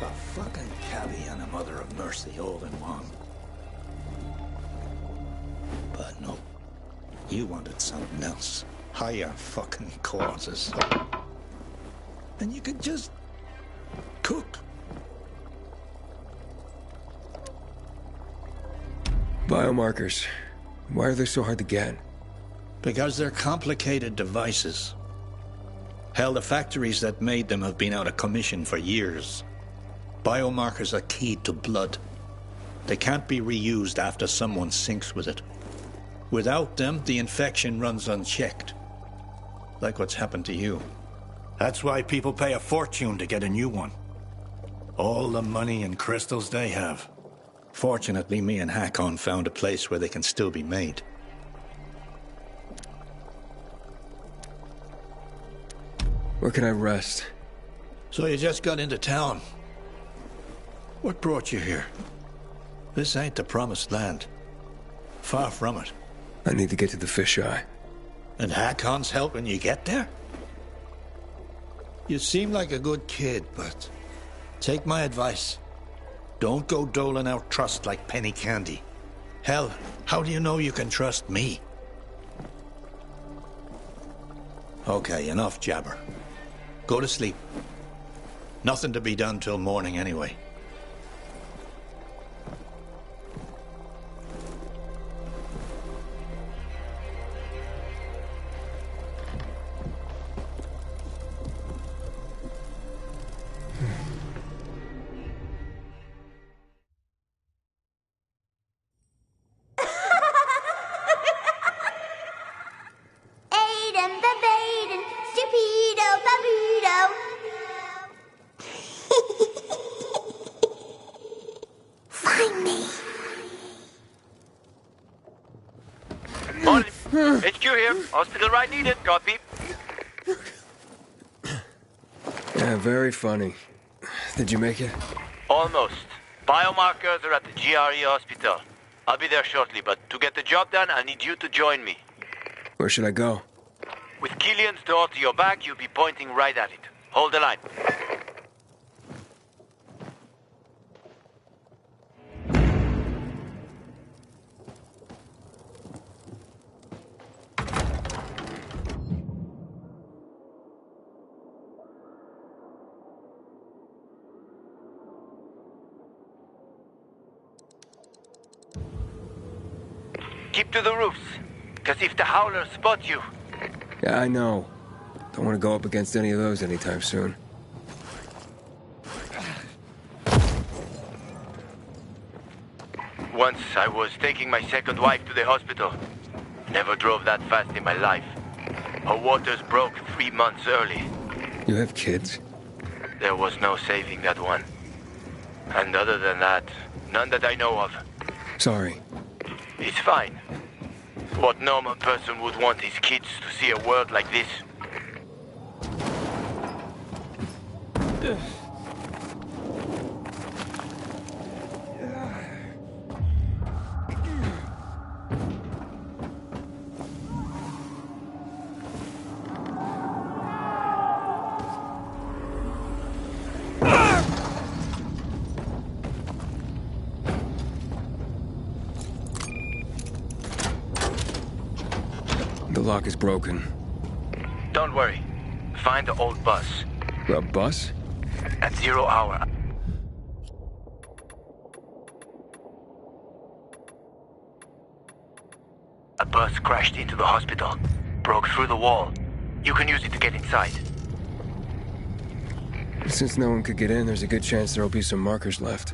A fucking cabbie and a mother of mercy all in one. But no, you wanted something else. Higher fucking causes. And you could just cook. Biomarkers. Why are they so hard to get? Because they're complicated devices. Hell, the factories that made them have been out of commission for years. Biomarkers are keyed to blood. They can't be reused after someone sinks with it. Without them, the infection runs unchecked. Like what's happened to you. That's why people pay a fortune to get a new one. All the money and crystals they have. Fortunately, me and Hakon found a place where they can still be made. Where can I rest? So you just got into town. What brought you here? This ain't the promised land. Far from it. I need to get to the fisheye. And Hakon's helping you get there? You seem like a good kid, but take my advice. Don't go doling out trust like penny candy. Hell, how do you know you can trust me? Okay, enough jabber. Go to sleep. Nothing to be done till morning anyway. Hospital right needed, copy. Yeah, very funny. Did you make it? Almost. Biomarkers are at the GRE hospital. I'll be there shortly, but to get the job done, I need you to join me. Where should I go? With Killian's door to your back, you'll be pointing right at it. Hold the line. Keep to the roofs, because if the howlers spot you... Yeah, I know. Don't want to go up against any of those anytime soon. Once I was taking my second wife to the hospital. Never drove that fast in my life. Her waters broke 3 months early. You have kids? There was no saving that one. And other than that, none that I know of. Sorry. It's fine. What normal person would want his kids to see a world like this? The lock is broken. Don't worry. Find the old bus. A bus? At 0 hour. A bus crashed into the hospital. Broke through the wall. You can use it to get inside. Since no one could get in, there's a good chance there'll be some markers left.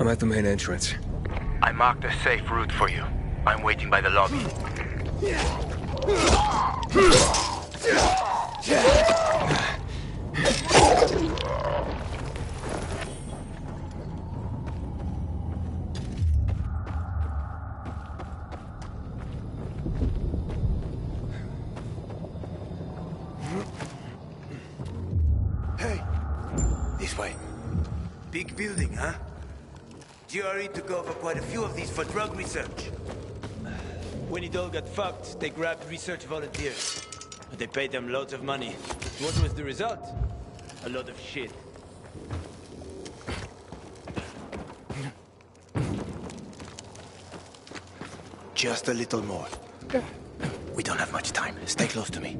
I'm at the main entrance. I marked a safe route for you. I'm waiting by the lobby. Hey, this way. Big building, huh? GRE took over quite a few of these for drug research. When it all got fucked, they grabbed research volunteers. They paid them loads of money. What was the result? A lot of shit. Just a little more. We don't have much time. Stay close to me.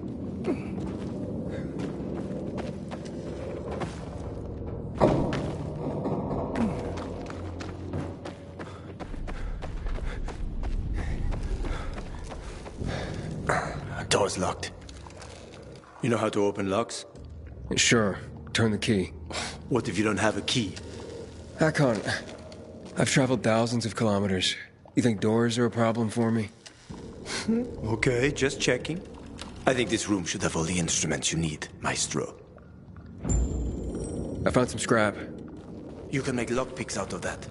Door's locked. You know how to open locks? Sure. Turn the key. What if you don't have a key? Hakon, I've traveled thousands of kilometers. You think doors are a problem for me? Okay, just checking. I think this room should have all the instruments you need, Maestro. I found some scrap. You can make lockpicks out of that.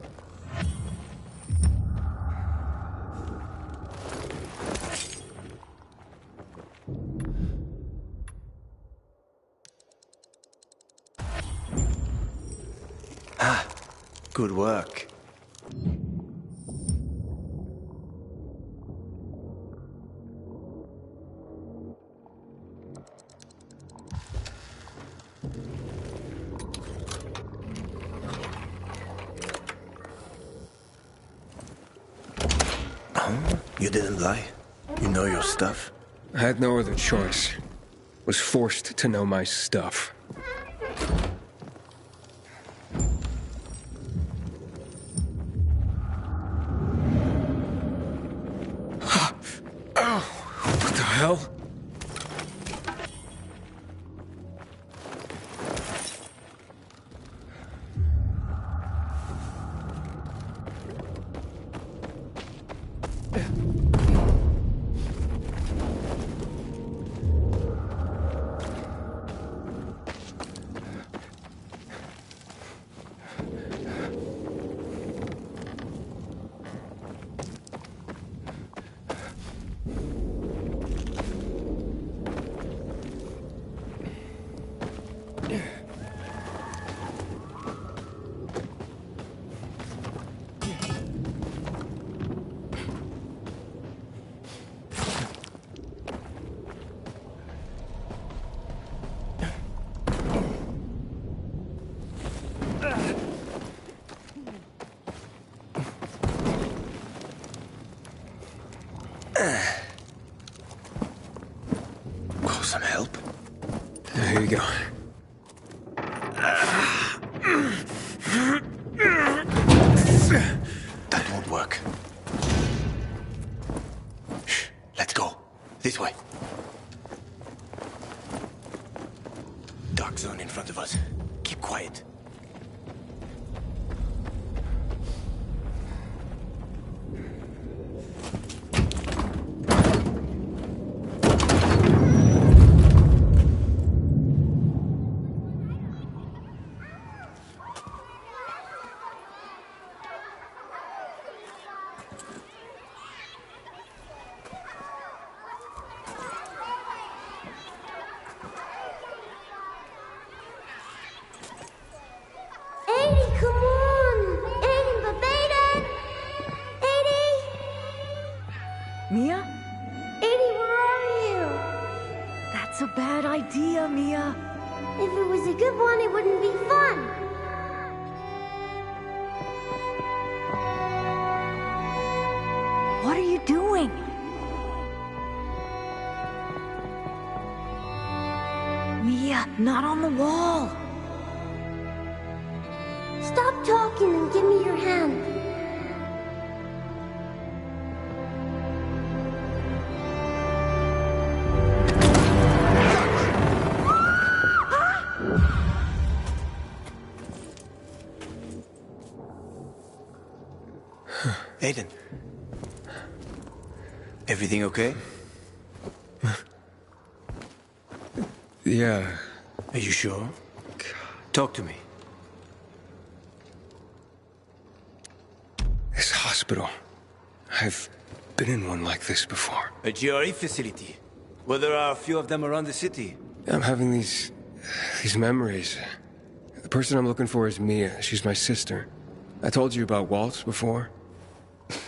Ah, good work. You didn't lie. You know your stuff. I had no other choice. Was forced to know my stuff. What the hell? Call some help. Here you go. That won't work. Shh, let's go. This way. Dark zone in front of us. Keep quiet. Mia? 80, where are you? That's a bad idea, Mia. If it was a good one, it wouldn't be fun. What are you doing? Mia, not on the wall. Stop talking and give me your hand. Aiden. Everything okay? Yeah. Are you sure? Talk to me. This hospital. I've been in one like this before. A GRE facility. Well, there are a few of them around the city. I'm having these memories. The person I'm looking for is Mia. She's my sister. I told you about Waltz before.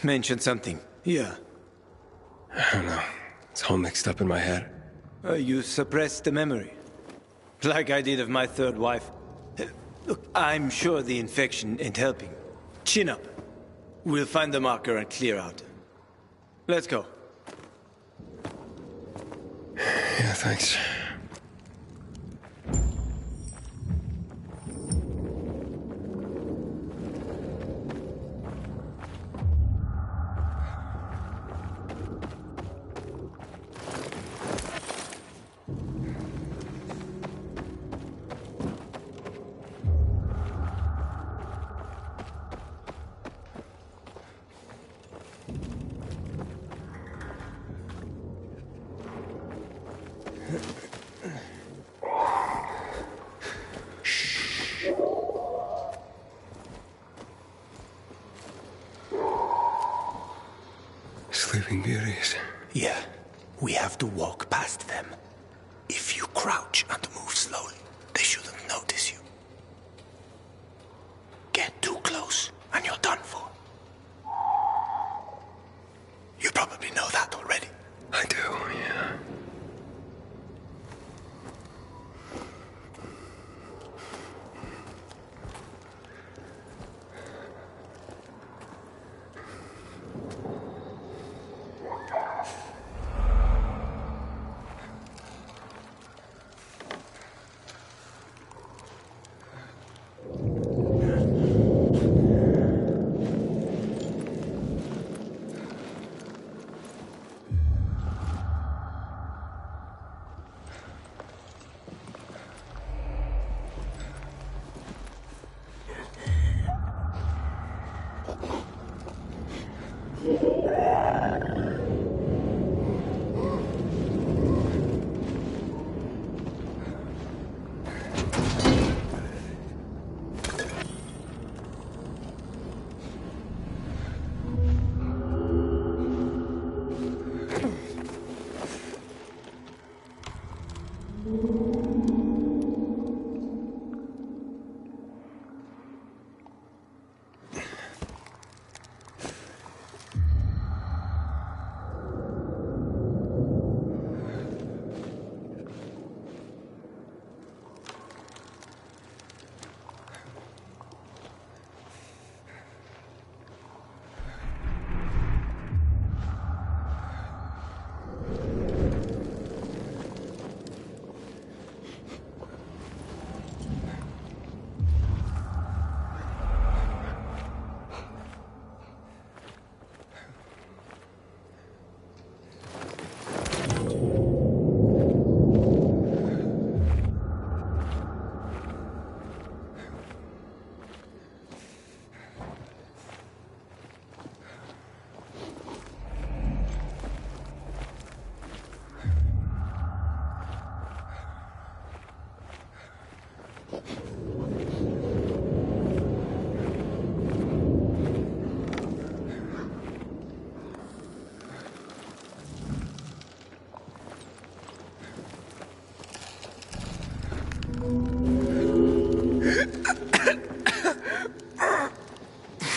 Mention something. Yeah. I don't know. It's all mixed up in my head. You suppressed the memory. Like I did of my third wife. Look, I'm sure the infection ain't helping. Chin up. We'll find the marker and clear out. Let's go. Yeah, thanks. Sleeping Beauties. Yeah. We have to walk past them. If you crouch and move slowly, they shouldn't notice you. Get too close, and you're done for. You probably know that already. I do, yeah.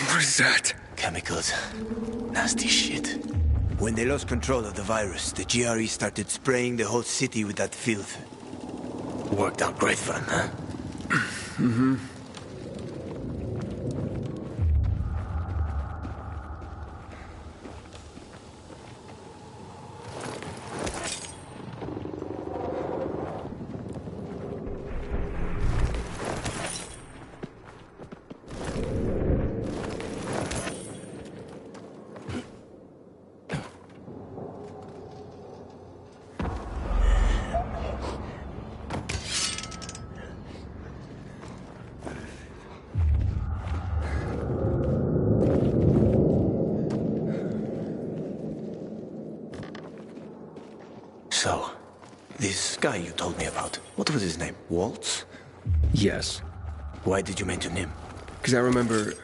What is that? Chemicals. Nasty shit. When they lost control of the virus, the GRE started spraying the whole city with that filth. Worked out great for them, huh? Mm-hmm. So, this guy you told me about, what was his name? Waltz? Yes. Why did you mention him? Because I remember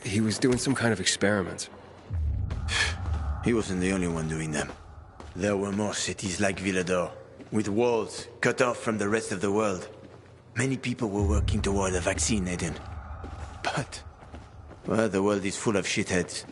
he was doing some kind of experiment. He wasn't the only one doing them. There were more cities like Villador, with walls cut off from the rest of the world. Many people were working toward a vaccine, Aiden. But, well, the world is full of shitheads.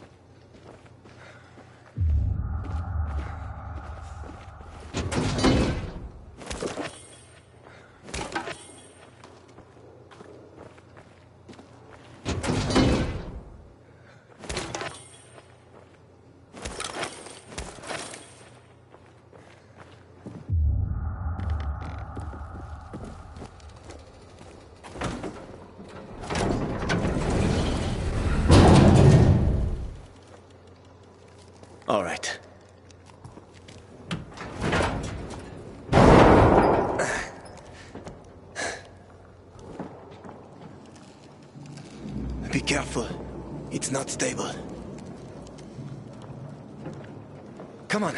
All right. Be careful. It's not stable. Come on.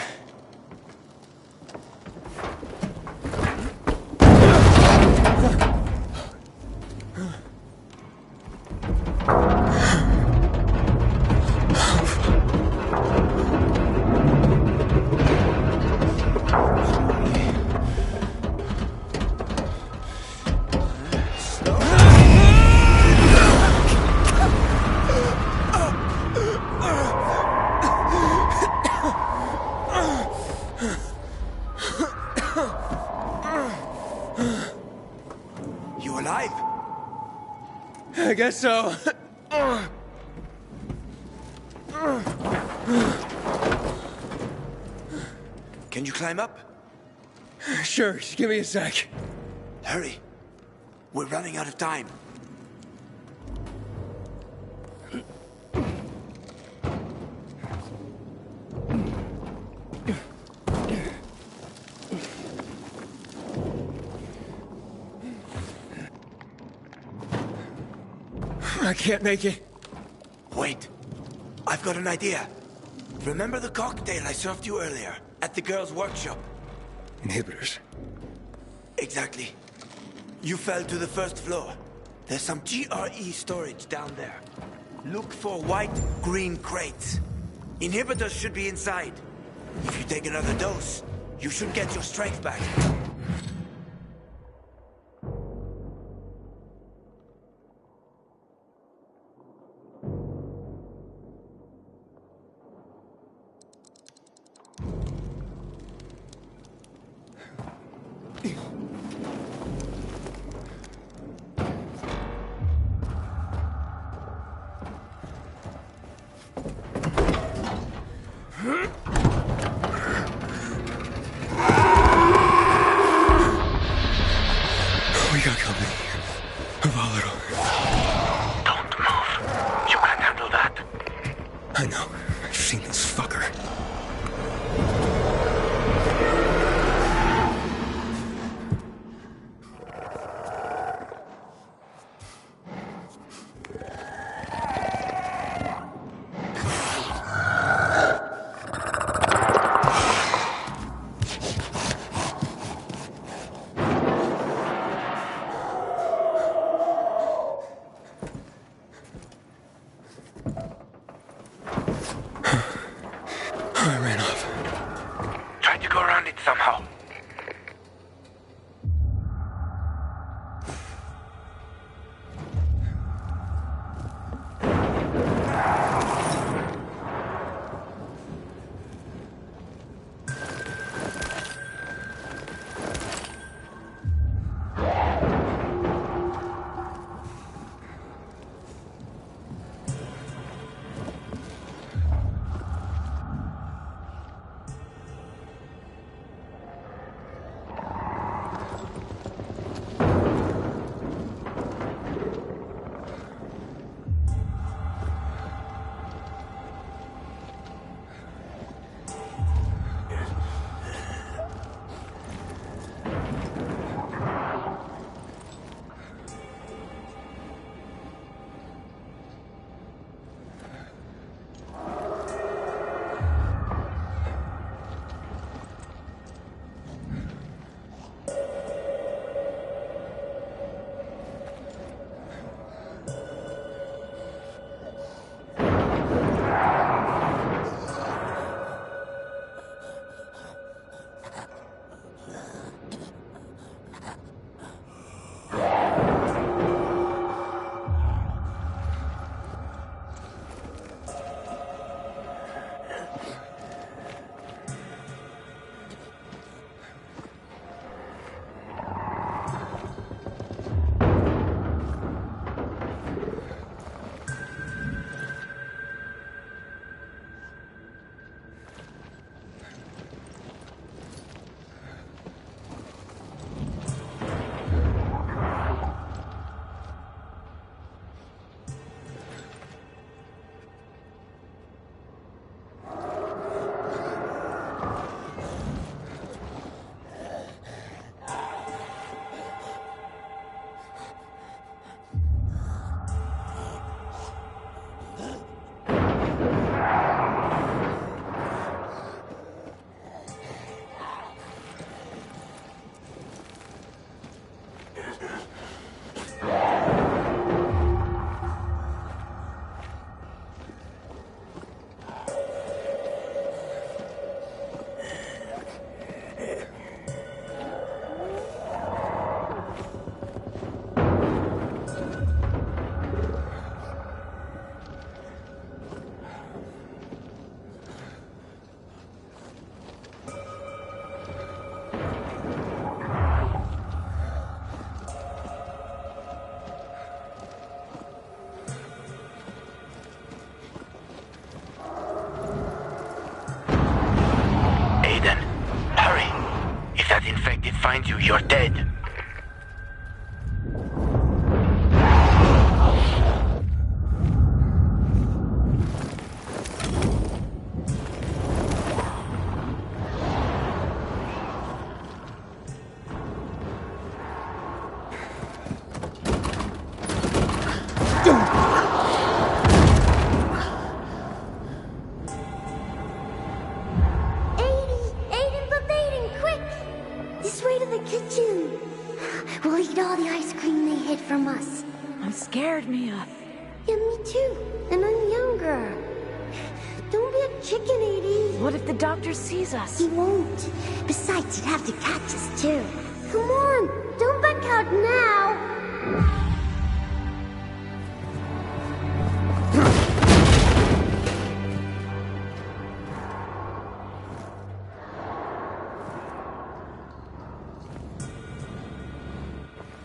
You alive? I guess so. Can you climb up? Sure, just give me a sec. Hurry. We're running out of time. I can't make it. Wait. I've got an idea. Remember the cocktail I served you earlier at the girls' workshop? Inhibitors. Exactly. You fell to the first floor. There's some GRE storage down there. Look for white, green crates. Inhibitors should be inside. If you take another dose, you should get your strength back. We got company. A volatile. Don't move. You can handle that. I know. I've seen this fucker. finds you, you're dead. We'll eat all the ice cream they hid from us. I'm scared, Mia. Yeah, me too. And I'm younger. Don't be a chicken, Edie. What if the doctor sees us? He won't. Besides, he'd have to catch us, too. Come on, don't back out now.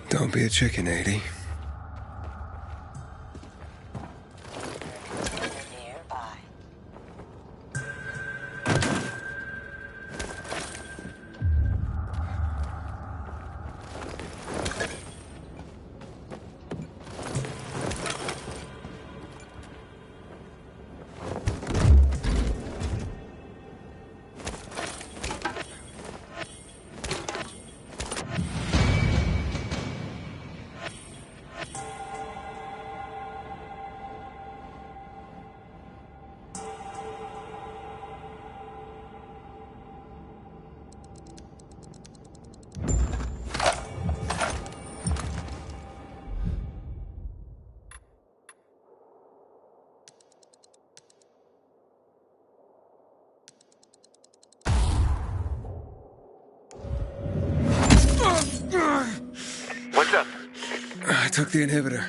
Don't be a chicken, 80. What's up? I took the inhibitor.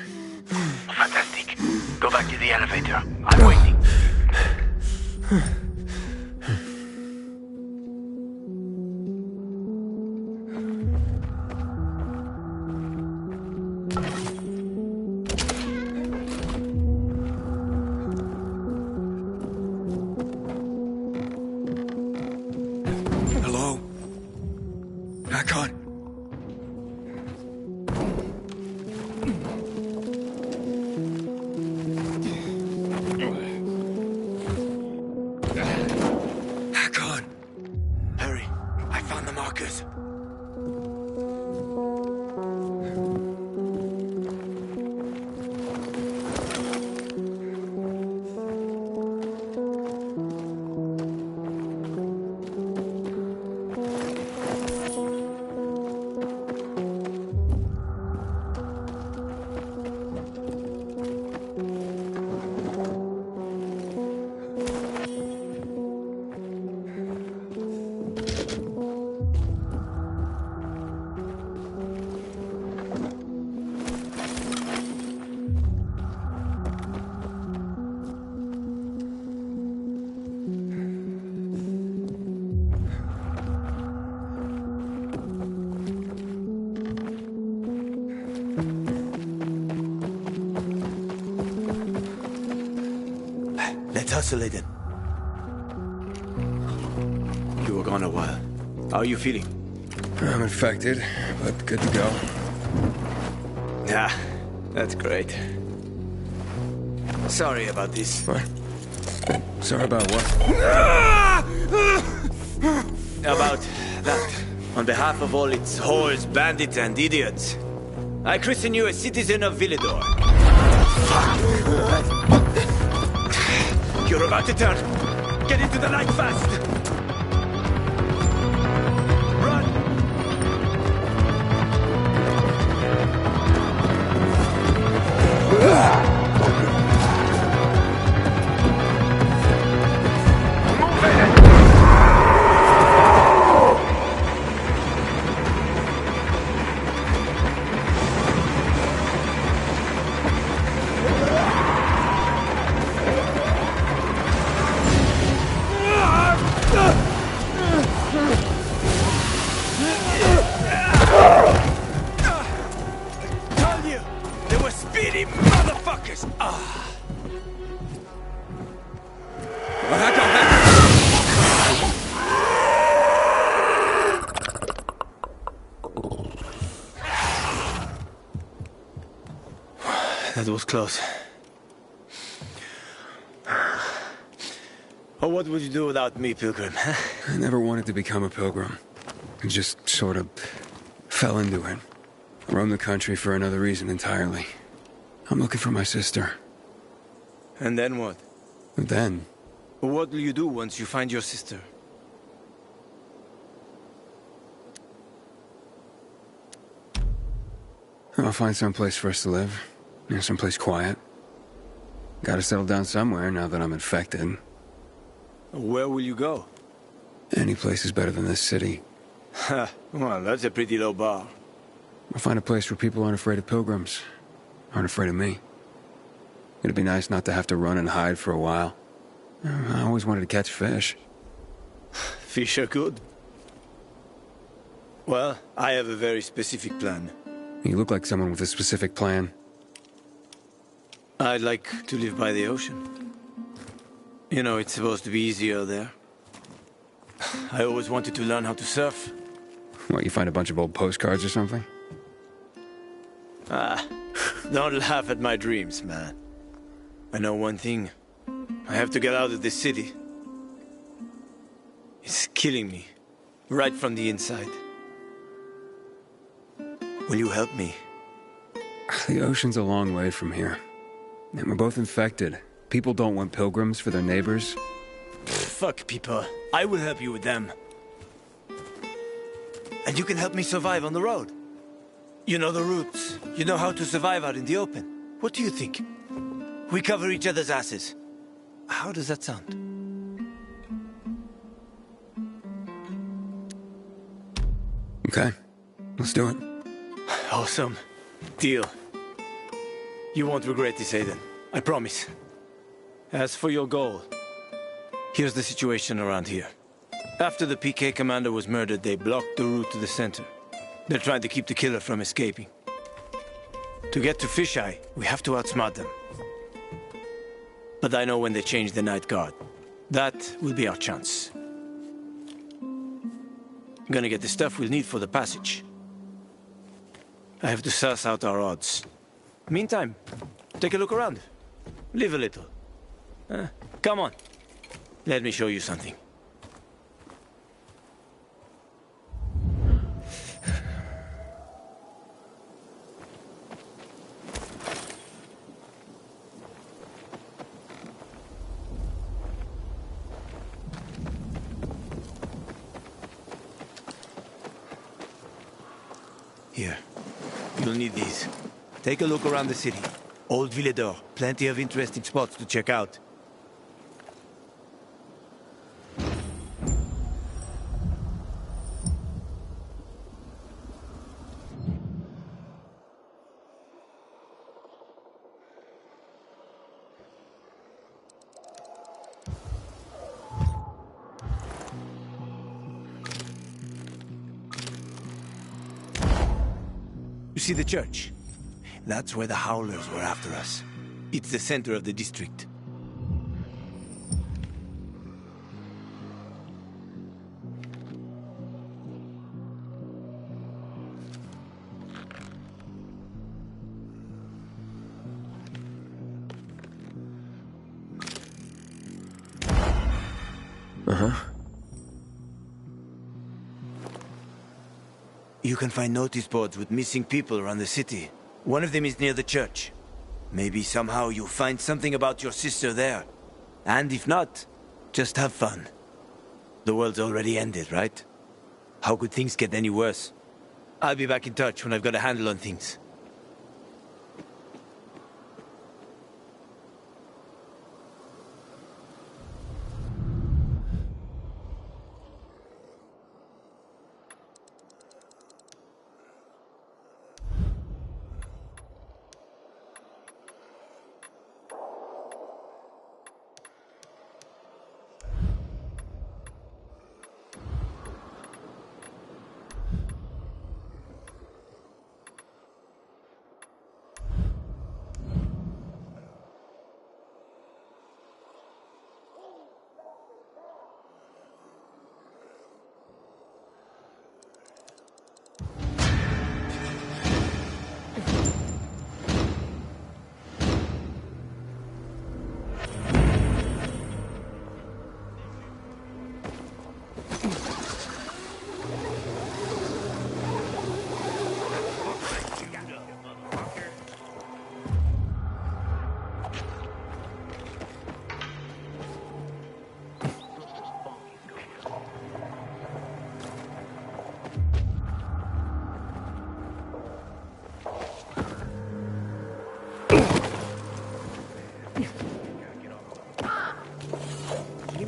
Fantastic. Go back to the elevator. I'm waiting. Hello? Back on. Hurry. I found the markers. Let's hustle it in. You were gone a while. How are you feeling? I'm infected, but good to go. Yeah, that's great. Sorry about this. What? Sorry about what? About that. On behalf of all its whores, bandits, and idiots, I christen you a citizen of Villador. You're about to turn. Get into the light fast. Run. was close. Oh, what would you do without me, Pilgrim? I never wanted to become a pilgrim. I just sort of fell into it. I roamed the country for another reason entirely. I'm looking for my sister. And then what? And then, What will you do once you find your sister? I'll find some place for us to live. You know, someplace quiet. Gotta settle down somewhere now that I'm infected. Where will you go? Any place is better than this city. Ha, well, that's a pretty low bar. I'll find a place where people aren't afraid of pilgrims. Aren't afraid of me. It'd be nice not to have to run and hide for a while. I always wanted to catch fish. Fish are good. Well, I have a very specific plan. You look like someone with a specific plan. I'd like to live by the ocean. You know, it's supposed to be easier there. I always wanted to learn how to surf. What, you find a bunch of old postcards or something? Don't laugh at my dreams, man. I know one thing. I have to get out of this city. It's killing me. Right from the inside. Will you help me? The ocean's a long way from here. And we're both infected. People don't want pilgrims for their neighbors. Fuck people. I will help you with them. And you can help me survive on the road. You know the routes. You know how to survive out in the open. What do you think? We cover each other's asses. How does that sound? Okay, let's do it. Awesome. Deal. You won't regret this, Aiden. I promise. As for your goal, here's the situation around here. After the PK commander was murdered, they blocked the route to the center. They're trying to keep the killer from escaping. To get to Fisheye, we have to outsmart them. But I know when they change the night guard. That will be our chance. I'm gonna get the stuff we'll need for the passage. I have to suss out our odds. Meantime, take a look around. Live a little. Come on. Let me show you something. Here. You'll need these. Take a look around the city. Old Villedor. Plenty of interesting spots to check out. You see the church? That's where the Howlers were after us. It's the center of the district. You can find notice boards with missing people around the city. One of them is near the church. Maybe somehow you'll find something about your sister there. And if not, just have fun. The world's already ended, right? How could things get any worse? I'll be back in touch when I've got a handle on things.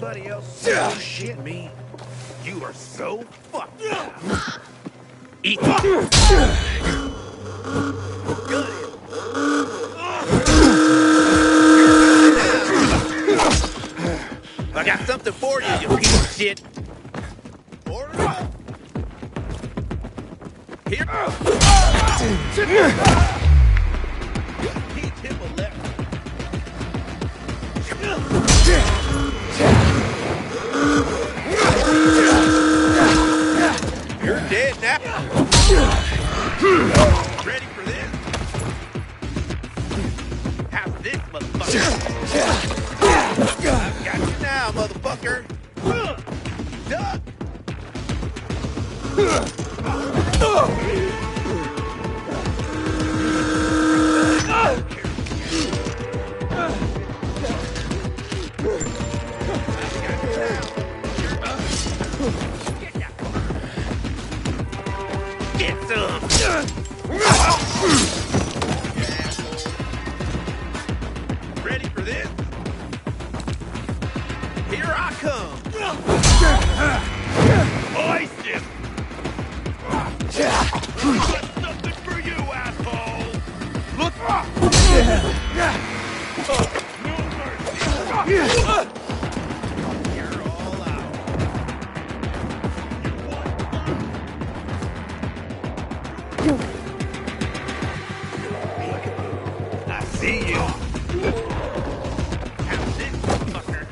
Everybody else shit me. You are so fucked up. Eat it. I got something for you, you piece of shit. Order up. Here. Teach him a lesson. You're dead now. Ready for this? How's this, motherfucker? I've got you now, motherfucker. Duck. Get some. Ready for this? Here I come. Hoist him. Got something for you, asshole. Look. No mercy. You're all out. I see you. How's this, fucker?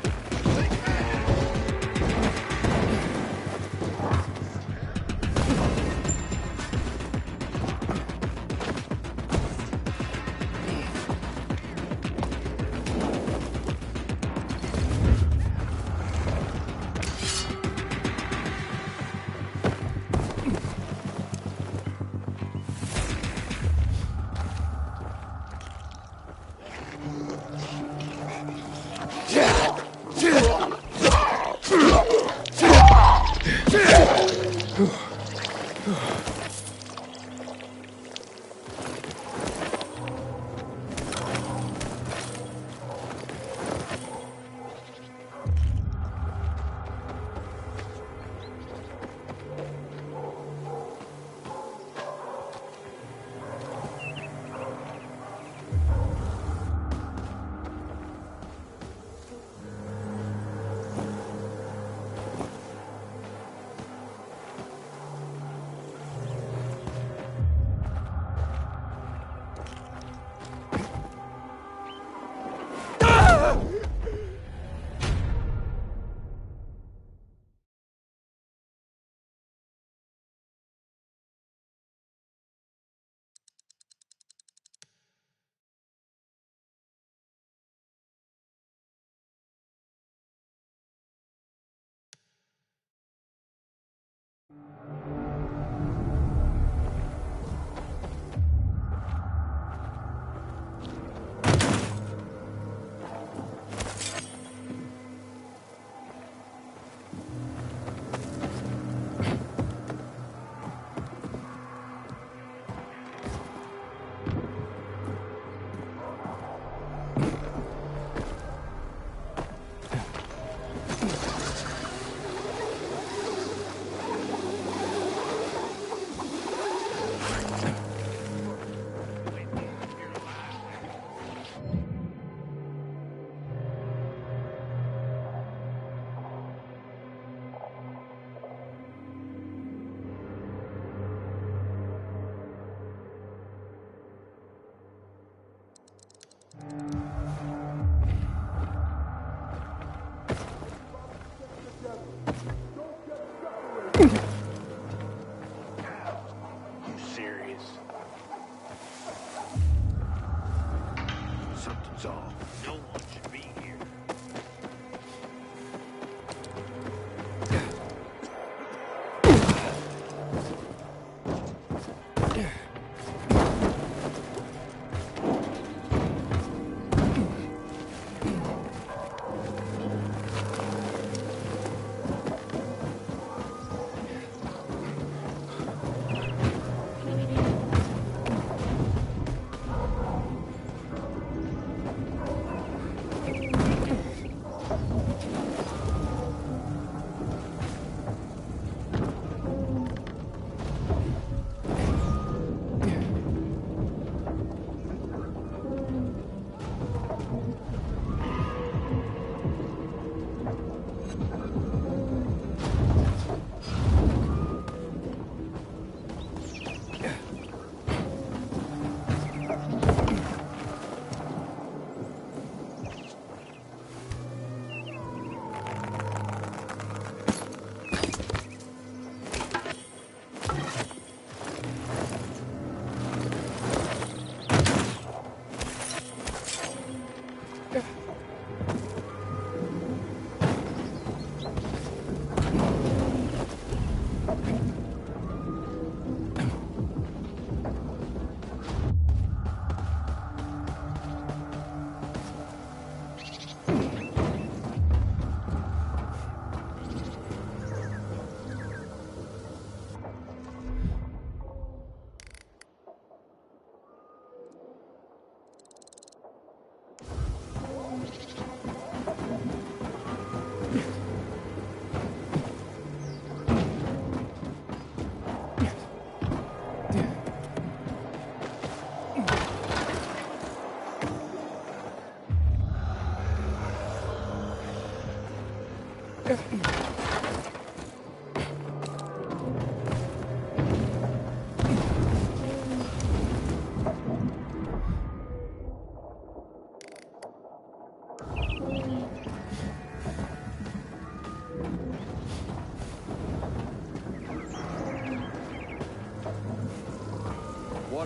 Water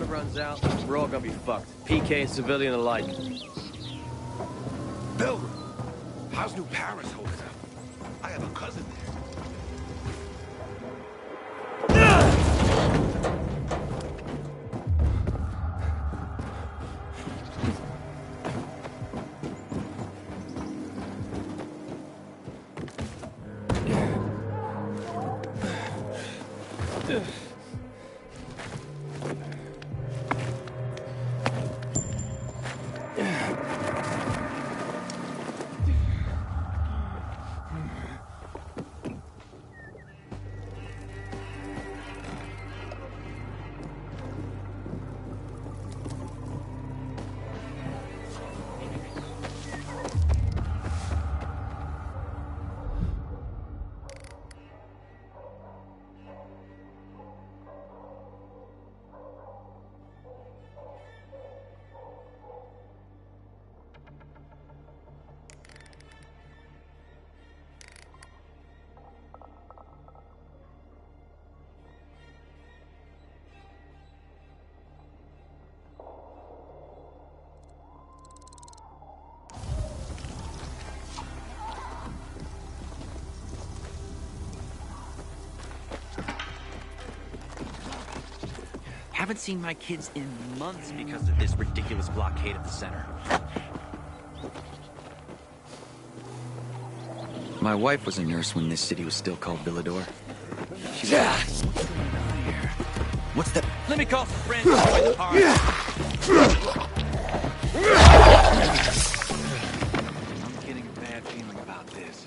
runs out, we're all gonna be fucked. PK and civilian alike. Bill, how's New Paris holding up? I have a cousin there. Haven't seen my kids in months because of this ridiculous blockade at the center. My wife was a nurse when this city was still called Villador. She was What's that? Let me call some friends and join the party. I'm getting a bad feeling about this.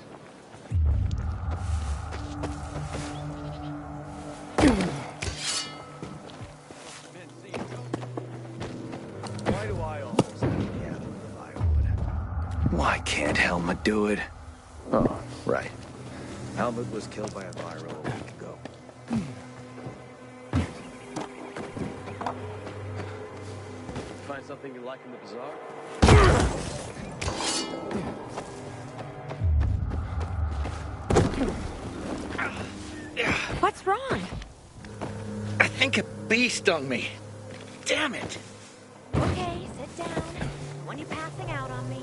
Why can't Helma do it? Oh, right. Helmut was killed by a viral a week ago. Find something you like in the bazaar? What's wrong? I think a bee stung me. Damn it. Okay, sit down. When you're passing out on me.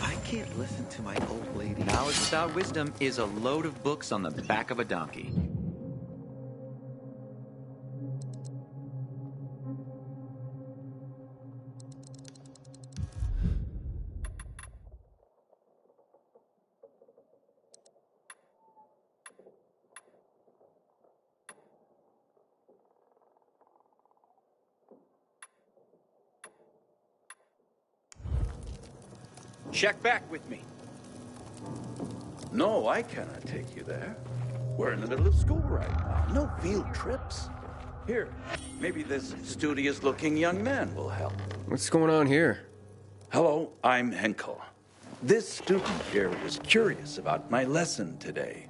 I can't listen to my old lady. Knowledge without wisdom is a load of books on the back of a donkey. Check back with me. No, I cannot take you there. We're in the middle of school right now. No field trips. Here, maybe this studious-looking young man will help. What's going on here? Hello, I'm Henkel. This student here is curious about my lesson today.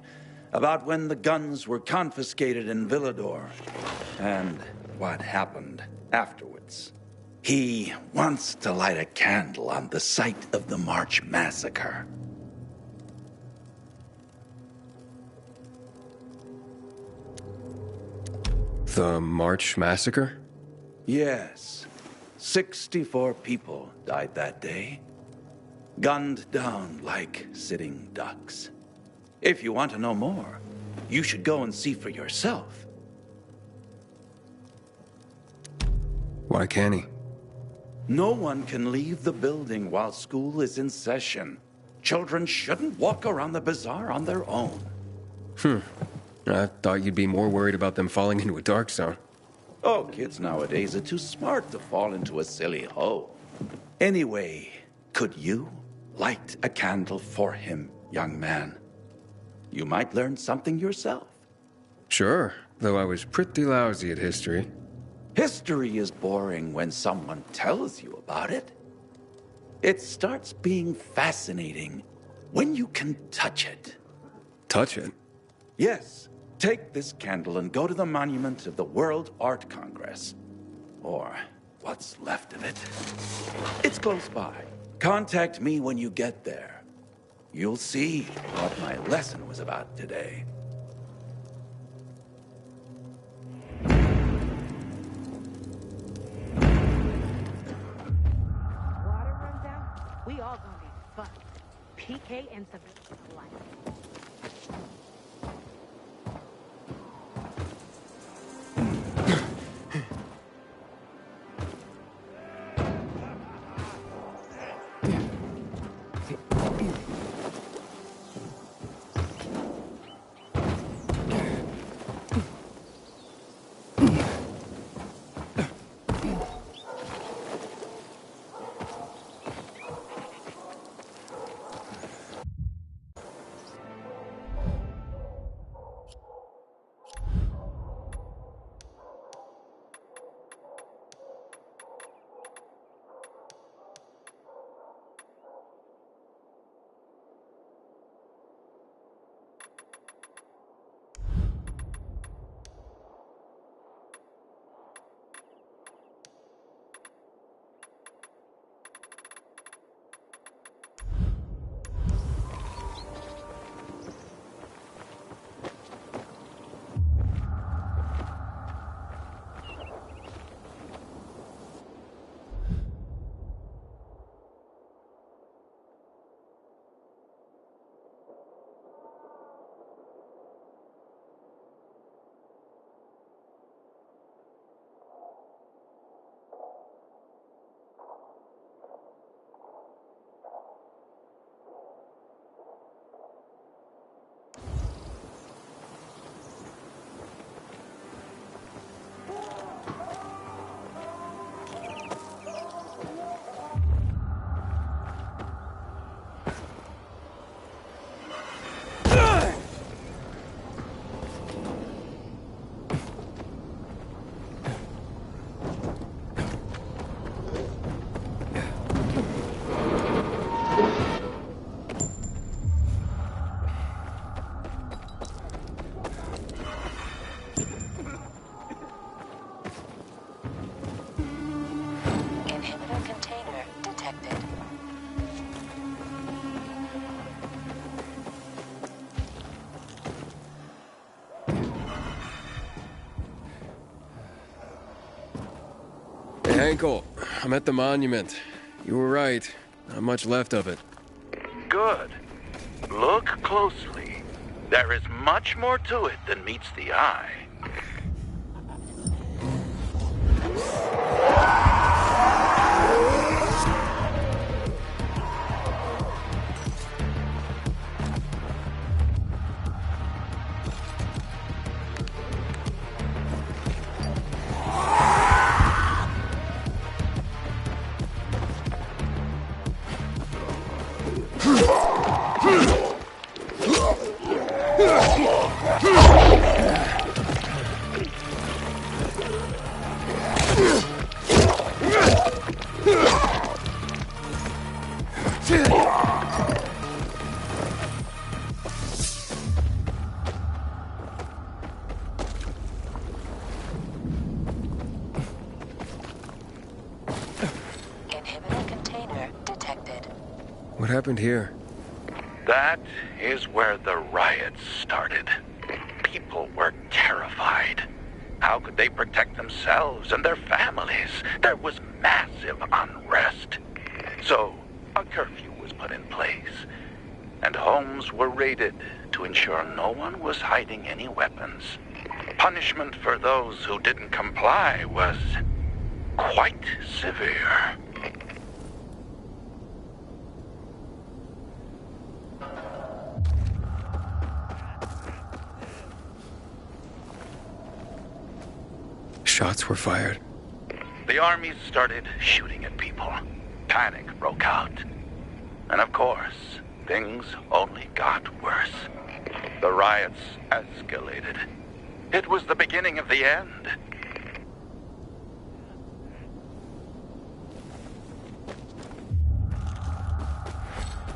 About when the guns were confiscated in Villador. And what happened afterwards. He wants to light a candle on the site of the March Massacre. The March Massacre? Yes. 64 people died that day. Gunned down like sitting ducks. If you want to know more, you should go and see for yourself. Why can't he? No one can leave the building while school is in session. Children shouldn't walk around the bazaar on their own. I thought you'd be more worried about them falling into a dark zone. Oh, kids nowadays are too smart to fall into a silly hole. Anyway, could you light a candle for him, young man? You might learn something yourself. Sure. though I was pretty lousy at history. History is boring when someone tells you about it. It starts being fascinating when you can touch it. Touch it? Yes. Take this candle and go to the monument of the World Art Congress. Or what's left of it. It's close by. Contact me when you get there. You'll see what my lesson was about today. Water runs out, we all gonna be fucked. PK and civilians alike. Henkel, I'm at the monument. You were right. Not much left of it. Good. Look closely. There is much more to it than meets the eye. What happened here? That is where the riots started. People were terrified. How could they protect themselves and their families? There was massive unrest. So, a curfew was put in place, and homes were raided to ensure no one was hiding any weapons. Punishment for those who didn't comply was quite severe. Shots were fired. The armies started shooting at people. Panic broke out. And of course, things only got worse. The riots escalated. It was the beginning of the end.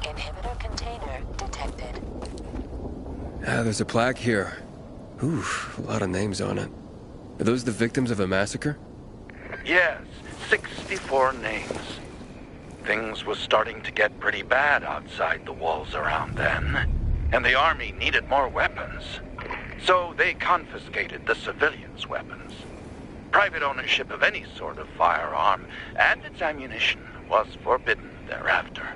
Inhibitor container detected. Ah, there's a plaque here. Oof, a lot of names on it. Are those the victims of a massacre? Yes, 64 names. Things was starting to get pretty bad outside the walls around then, and the army needed more weapons. So they confiscated the civilians' weapons. Private ownership of any sort of firearm and its ammunition was forbidden thereafter.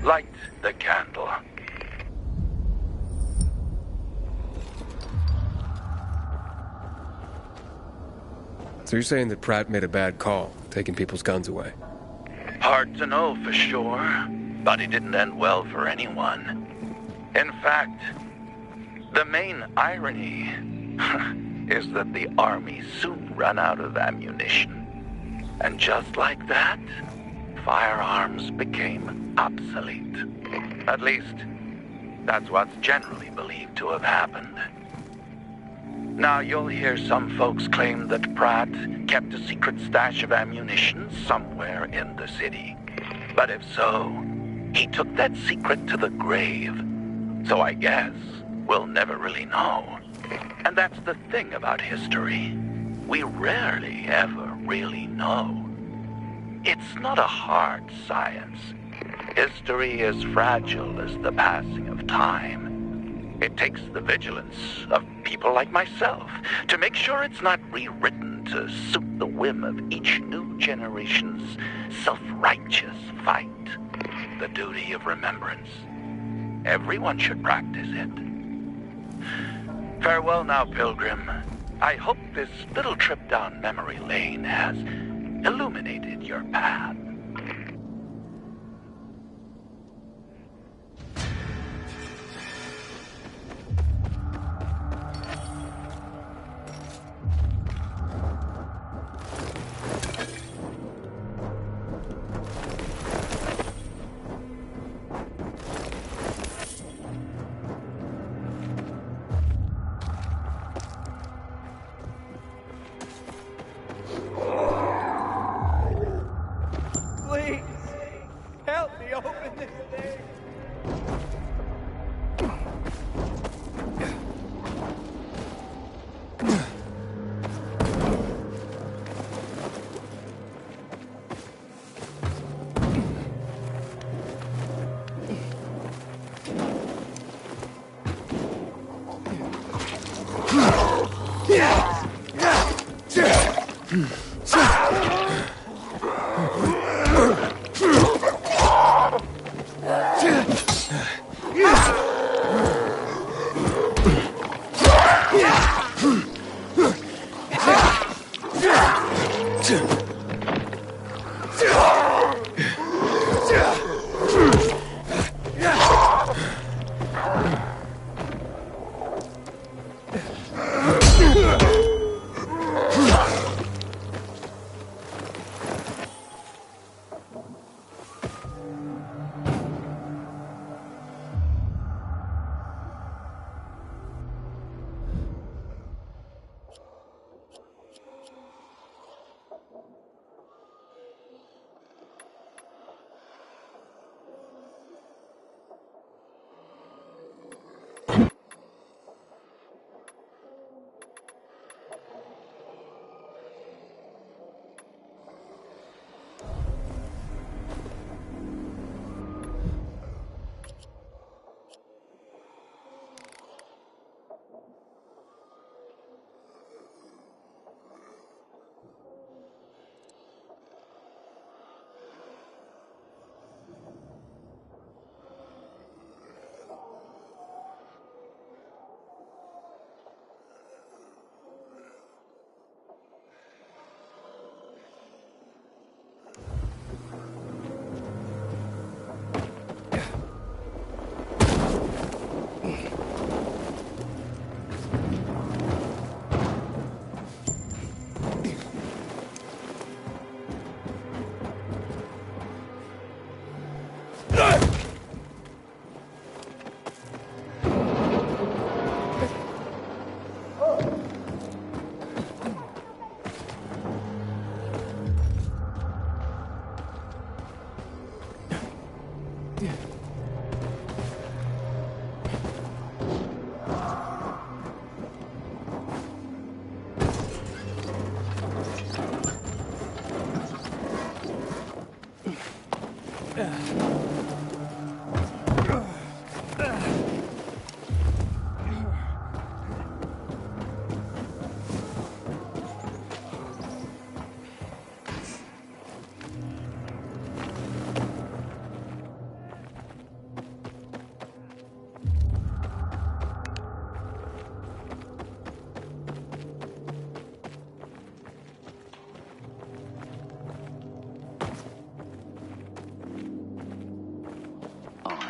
Light the candle. So you're saying that Pratt made a bad call, taking people's guns away? Hard to know for sure, but it didn't end well for anyone. In fact, the main irony is that the army soon ran out of ammunition. And just like that, firearms became obsolete. At least, that's what's generally believed to have happened. Now, you'll hear some folks claim that Pratt kept a secret stash of ammunition somewhere in the city. But if so, he took that secret to the grave. So I guess we'll never really know. And that's the thing about history. We rarely ever really know. It's not a hard science. History is fragile as the passing of time. It takes the vigilance of people like myself to make sure it's not rewritten to suit the whim of each new generation's self-righteous fight. The duty of remembrance. Everyone should practice it. Farewell now, Pilgrim. I hope this little trip down memory lane has illuminated your path. Please, help me open this thing.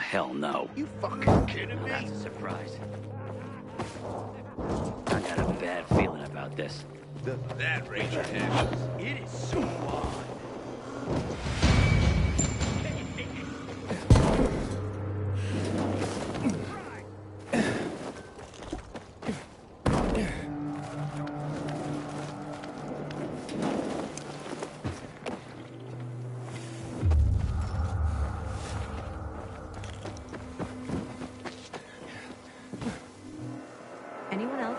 Hell no. You fucking kidding me? That's a surprise. I got a bad feeling about this. That Ranger has. It is so odd. Anyone else?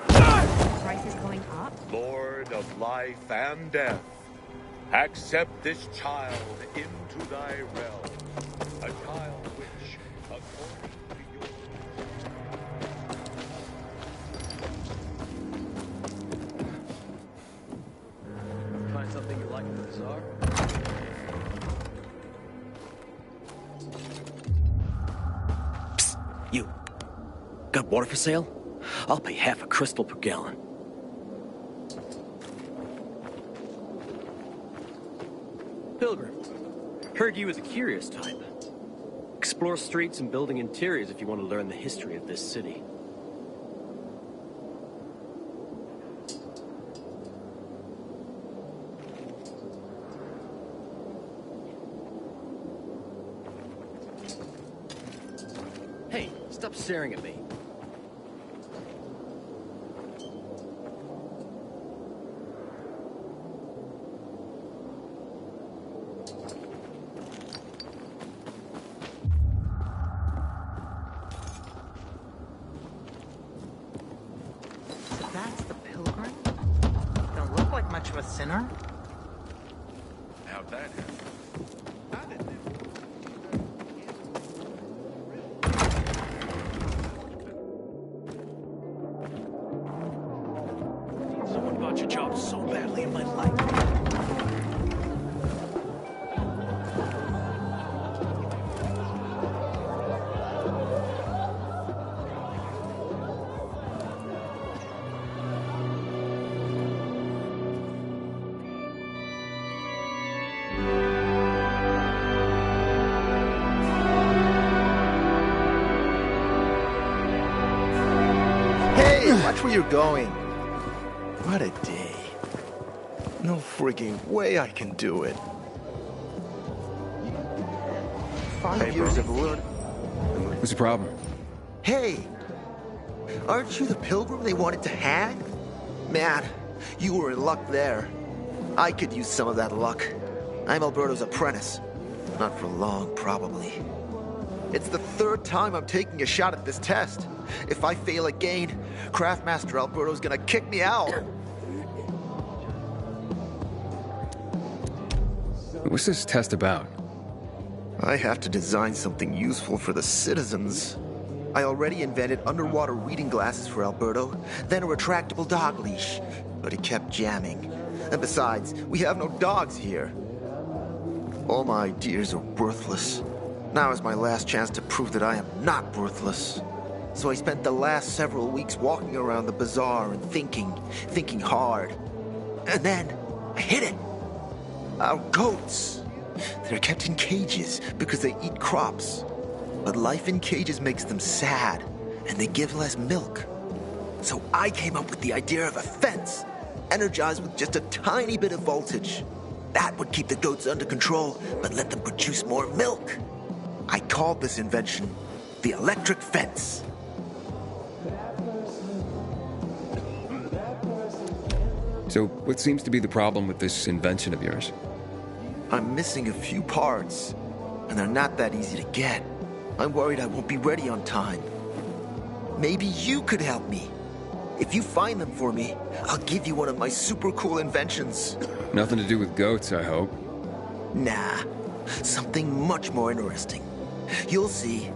Price is going up. Lord of life and death, accept this child into thy realm. A child which, according to your... Find something you like in the bazaar? Psst, you. Got water for sale? I'll pay half a crystal per gallon. Pilgrim. Heard you was a curious type. Explore streets and building interiors if you want to learn the history of this city. Hey, stop staring at me. That's the pilgrim? Don't look like much of a sinner. How'd that happen? How did this... Someone got your job so badly in my life. Hey, watch where you're going. What a day. No frigging way I can do it. 5 years of learning. What's the problem? Hey, aren't you the pilgrim they wanted to hang? Man, you were in luck there. I could use some of that luck. I'm Alberto's apprentice. Not for long, probably. It's the third time I'm taking a shot at this test. If I fail again, Craftmaster Alberto's gonna kick me out. What's this test about? I have to design something useful for the citizens. I already invented underwater reading glasses for Alberto, then a retractable dog leash. But he kept jamming. And besides, we have no dogs here. All my ideas are worthless. Now is my last chance to prove that I am not worthless. So I spent the last several weeks walking around the bazaar and thinking hard. And then I hit it. Our goats. They're kept in cages because they eat crops. But life in cages makes them sad, and they give less milk. So I came up with the idea of a fence, energized with just a tiny bit of voltage. That would keep the goats under control, but let them produce more milk. I called this invention the electric fence. So, what seems to be the problem with this invention of yours? I'm missing a few parts, and they're not that easy to get. I'm worried I won't be ready on time. Maybe you could help me. If you find them for me, I'll give you one of my super cool inventions. Nothing to do with goats, I hope. Nah, Something much more interesting. You'll see.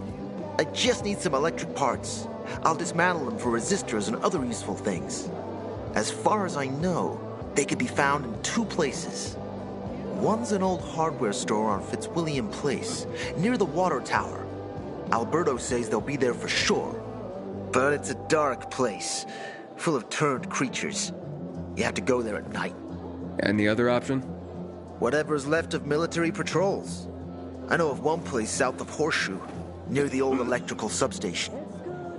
I just need some electric parts. I'll dismantle them for resistors and other useful things. As far as I know, they could be found in 2 places. One's an old hardware store on Fitzwilliam Place, near the water tower. Alberto says they'll be there for sure. But it's a dark place, full of turned creatures. You have to go there at night. And the other option? Whatever's left of military patrols. I know of one place south of Horseshoe, near the old electrical substation.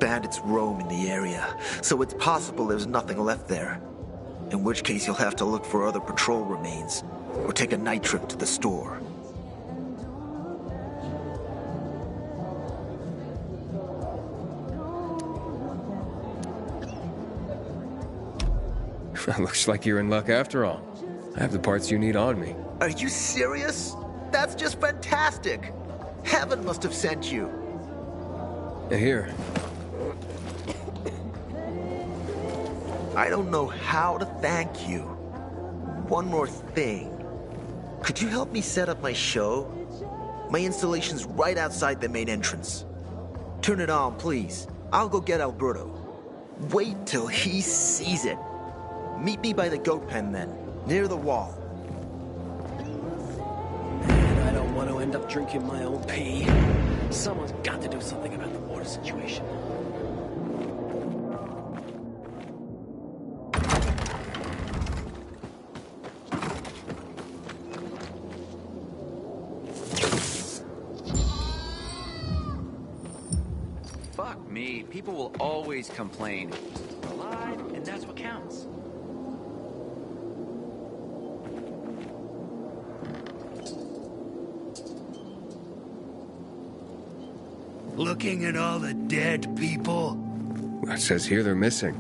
Bandits roam in the area, so it's possible there's nothing left there. In which case you'll have to look for other patrol remains, or take a night trip to the store. Looks like you're in luck after all. I have the parts you need on me. Are you serious? That's just fantastic! Heaven must have sent you. Here. I don't know how to thank you. One more thing. Could you help me set up my show? My installation's right outside the main entrance. Turn it on, please. I'll go get Alberto. Wait till he sees it. Meet me by the goat pen then, near the wall. Man, I don't want to end up drinking my own pee. Someone's got to do something about the water situation. Fuck me. People will always complain. Alive, and that's what counts. Looking at all the dead people? It says here they're missing.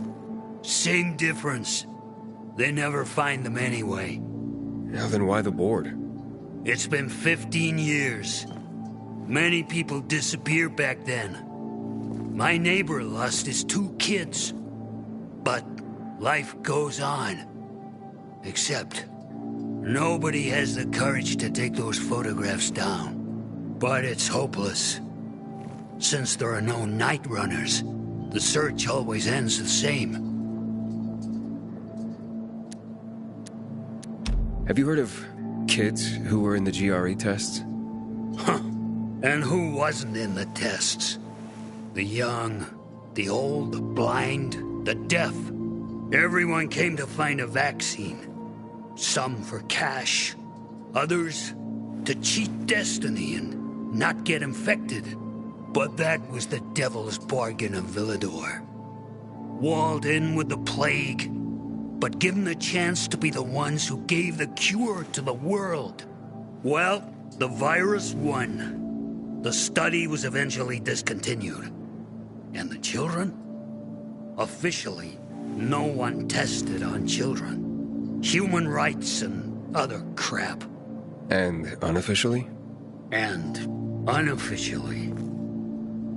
Same difference. They never find them anyway. Now then why the board? It's been 15 years. Many people disappeared back then. My neighbor lost his 2 kids. But life goes on. Except, nobody has the courage to take those photographs down. But it's hopeless. Since there are no night runners, the search always ends the same. Have you heard of kids who were in the GRE tests? Huh. And who wasn't in the tests? The young, the old, the blind, the deaf. Everyone came to find a vaccine. Some for cash, others to cheat destiny and not get infected. But that was the devil's bargain of Villador. Walled in with the plague, but given the chance to be the ones who gave the cure to the world. Well, the virus won. The study was eventually discontinued. And the children? Officially, no one tested on children. Human rights and other crap. And unofficially? And unofficially.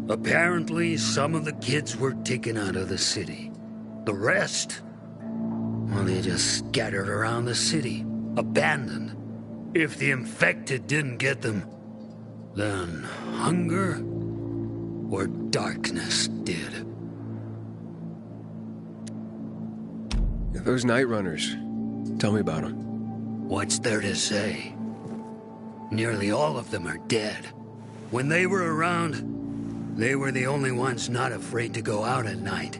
Apparently, some of the kids were taken out of the city. The rest, well, they just scattered around the city, abandoned. If the infected didn't get them, then hunger or darkness did. Those night runners, tell me about them. What's there to say? Nearly all of them are dead. When they were around, they were the only ones not afraid to go out at night.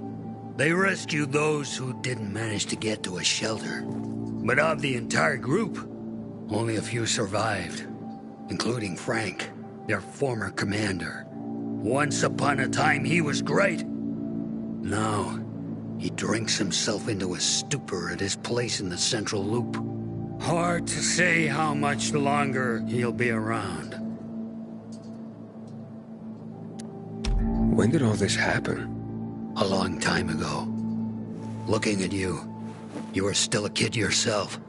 They rescued those who didn't manage to get to a shelter. But of the entire group, only a few survived, including Frank, their former commander. Once upon a time, he was great. Now, he drinks himself into a stupor at his place in the Central Loop. Hard to say how much longer he'll be around. When did all this happen? A long time ago. Looking at you, you were still a kid yourself.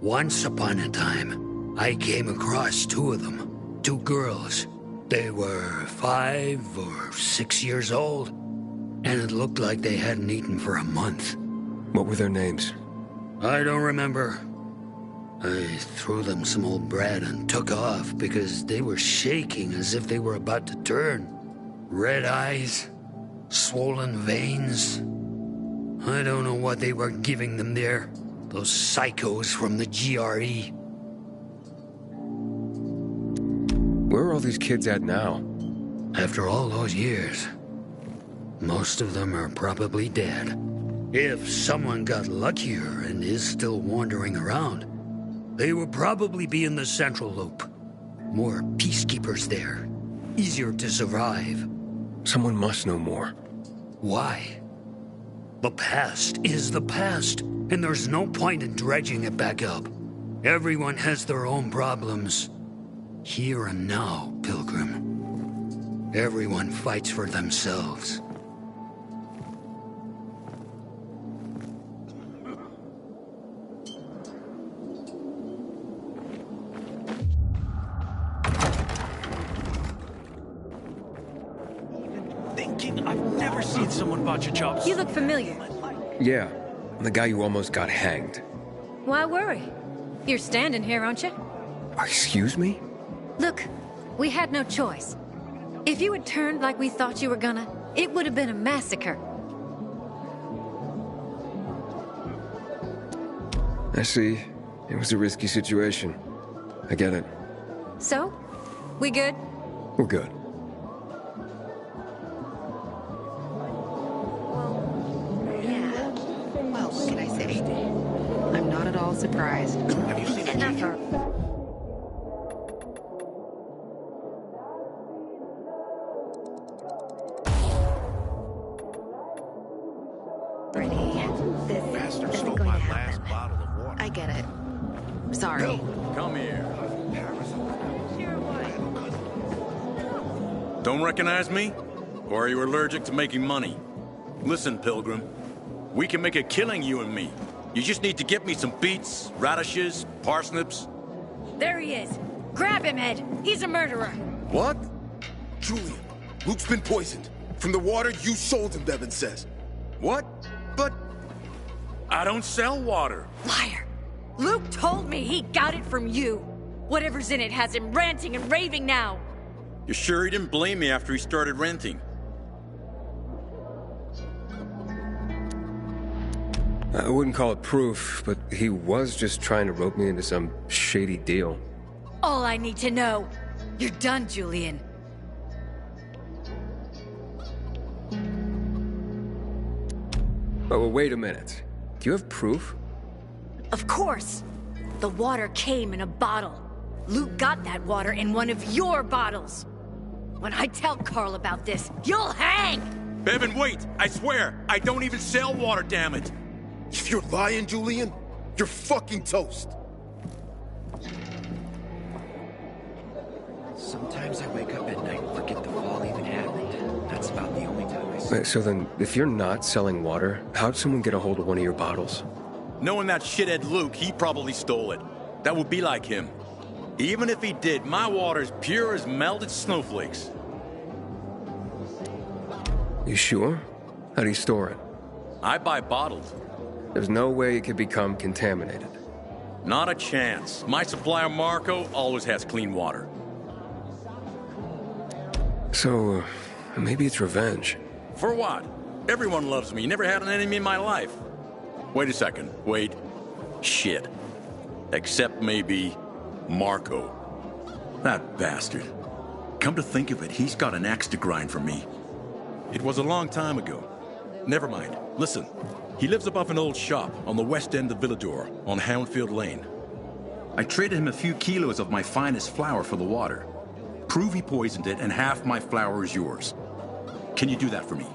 Once upon a time, I came across 2 of them. 2 girls. They were 5 or 6 years old, and it looked like they hadn't eaten for a month. What were their names? I don't remember. I threw them some old bread and took off because they were shaking as if they were about to turn. Red eyes, swollen veins. I don't know what they were giving them there. Those psychos from the GRE. Where are all these kids at now? After all those years, most of them are probably dead. If someone got luckier and is still wandering around, they would probably be in the Central Loop. More peacekeepers there. Easier to survive. Someone must know more. Why? The past is the past, and there's no point in dredging it back up. Everyone has their own problems. Here and now, Pilgrim. Everyone fights for themselves. I've never seen someone botch a job. You look familiar. Yeah, I'm the guy who almost got hanged. Why worry? You're standing here, aren't you? Excuse me? Look, we had no choice. If you had turned like we thought you were gonna, it would have been a massacre. I see. It was a risky situation. I get it. So? We good? We're good. Yeah. Well, what can I say? I'm not at all surprised. Have you seen Enough. This bastard isn't stole going my to last happen. bottle of water? I get it. Sorry. Come here. Don't recognize me? Or are you allergic to making money? Listen, Pilgrim. We can make a killing, you and me. You just need to get me some beets, radishes, parsnips. There he is. Grab him, Ed. He's a murderer. What? Julian, Luke's been poisoned. From the water you sold him, Devin says. What? But I don't sell water. Liar. Luke told me he got it from you. Whatever's in it has him ranting and raving now. You sure he didn't blame me after he started renting? I wouldn't call it proof, but he was just trying to rope me into some shady deal. All I need to know. You're done, Julian. Oh, well, wait a minute. Do you have proof? Of course. The water came in a bottle. Luke got that water in one of your bottles. When I tell Carl about this, you'll hang! Bevan, wait! I swear, I don't even sell water, damn it! If you're lying, Julian, you're fucking toast. Sometimes I wake up at night and forget the fall even happened. That's about the only time I Wait, so then, if you're not selling water, how'd someone get a hold of one of your bottles? Knowing that shithead Luke, he probably stole it. That would be like him. Even if he did, my water's pure as melted snowflakes. You sure? How do you store it? I buy bottled. There's no way it could become contaminated. Not a chance. My supplier, Marco, always has clean water. So, maybe it's revenge. For what? Everyone loves me. Never had an enemy in my life. Wait a second. Wait. Shit. Except maybe Marco. That bastard. Come to think of it, he's got an axe to grind for me. It was a long time ago. Never mind. Listen. He lives above an old shop on the west end of Villador, on Houndfield Lane. I traded him a few kilos of my finest flour for the water. Prove he poisoned it, and half my flour is yours. Can you do that for me?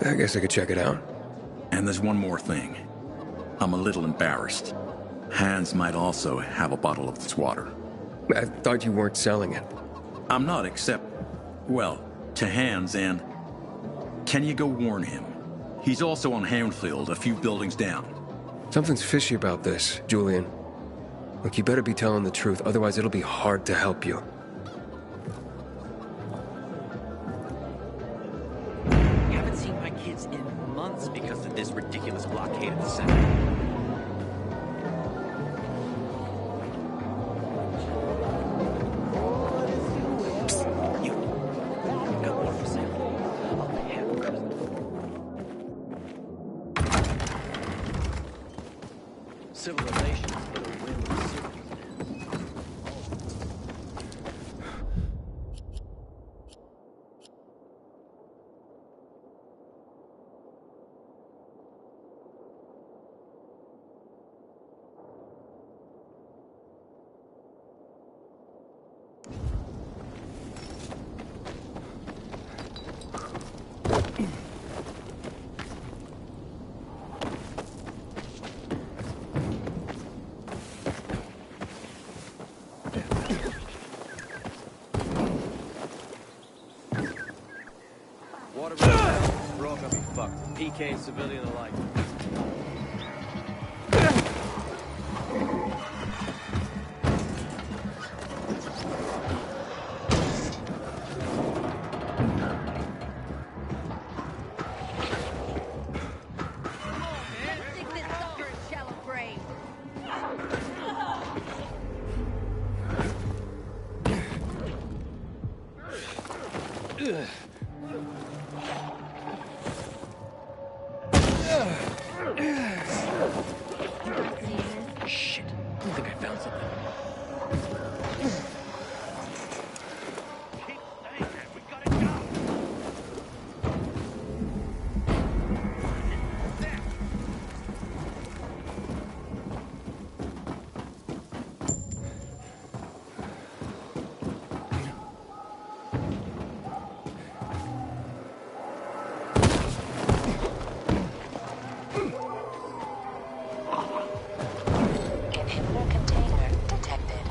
I guess I could check it out. And there's one more thing. I'm a little embarrassed. Hans might also have a bottle of this water. I thought you weren't selling it. I'm not, except, well, to Hans, and can you go warn him? He's also on Houndfield, a few buildings down. Something's fishy about this, Julian. Look, you better be telling the truth, otherwise it'll be hard to help you. Haven't seen my kids in months because of this ridiculous blockade at the center. Civilization's gonna win the city. Water we're all gonna be fucked. PK and civilian alike. Shit, I think I found something. Inhibitor container detected.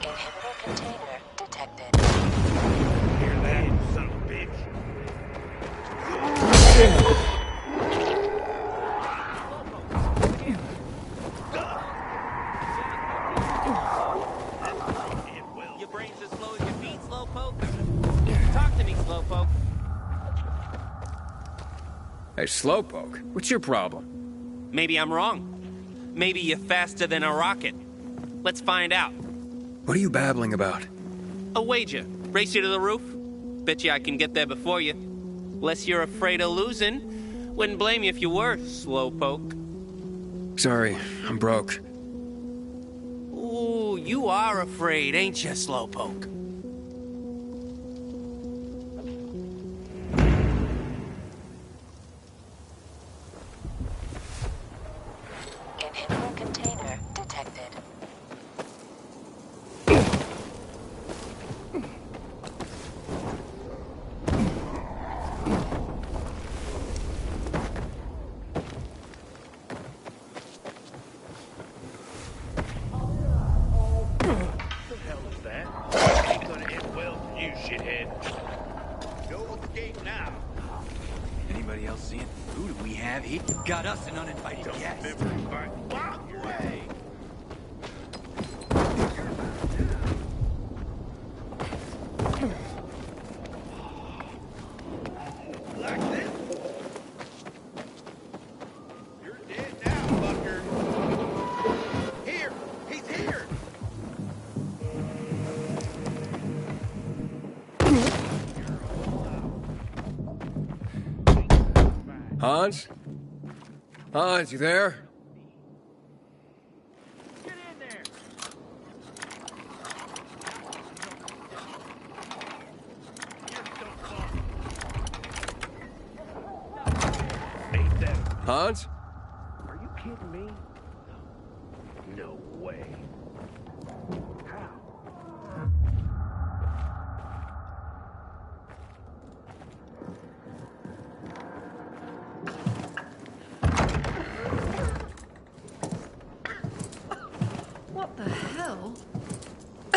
Inhibitor container detected. Hear that, son of a bitch? Your brain's as slow as your feet, slowpoke? Talk to me, slowpoke. Hey, Slowpoke, what's your problem? Maybe I'm wrong. Maybe you're faster than a rocket. Let's find out. What are you babbling about? A wager. Race you to the roof? Bet you I can get there before you. Unless you're afraid of losing. Wouldn't blame you if you were, slowpoke. Sorry, I'm broke. Ooh, you are afraid, ain't you, slowpoke? Inhibitor container detected. you shithead. No escape now. Anybody else see it? Who do we have here? Got us an uninvited guest. Walk away. Like this? You're dead now, fucker. Here, he's here. Hans? Hans, you there? Get in there. Hans? Are you kidding me? No way. What the hell?